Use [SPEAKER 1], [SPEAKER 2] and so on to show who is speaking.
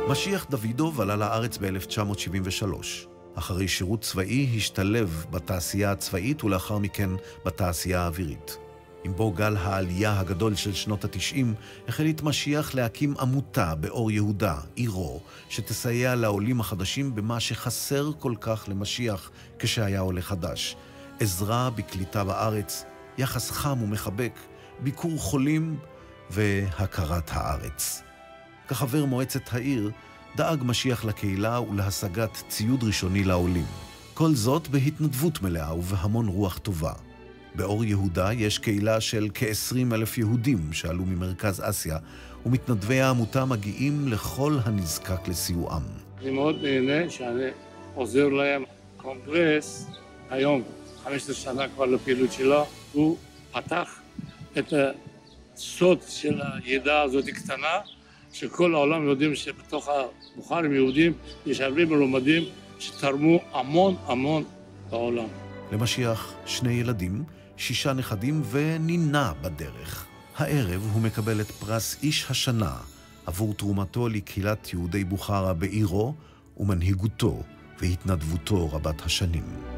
[SPEAKER 1] משיח דוידוב עלה לארץ ב-1973. אחרי שירות צבאי השתלב בתעשייה הצבאית ולאחר מכן בתעשייה האווירית. עם בו גל העלייה הגדול של שנות ה-90 החל את משיח להקים עמותה באור יהודה, עירו, שתסייע לעולים החדשים במה שחסר כל כך למשיח כשהיה עולה חדש. עזרה בקליטה בארץ, יחס חם ומחבק, ביקור חולים והכרת הארץ. כחבר מועצת העיר, דאג משיח לקהילה ולהשגת ציוד ראשוני לעולים. כל זאת בהתנדבות מלאה ובהמון רוח טובה. באור יהודה יש קהילה של כ-20,000 יהודים שעלו ממרכז אסיה, ומתנדבי העמותה מגיעים לכל הנזקק לסיועם.
[SPEAKER 2] אני מאוד נהנה שאני עוזר להם. קונגרס, היום 15 שנה כבר לפעילות שלו, הוא פתח את הסוד של הידע הזאת קטנה, שכל העולם יודעים שבתוך הבוכרים יהודים יש הרבה מלומדים שתרמו המון בעולם.
[SPEAKER 1] למשיח 2 ילדים, 6 נכדים ונינה בדרך. הערב הוא מקבל את פרס איש השנה עבור תרומתו לקהילת יהודי בוכרה בעירו ומנהיגותו והתנדבותו רבת השנים.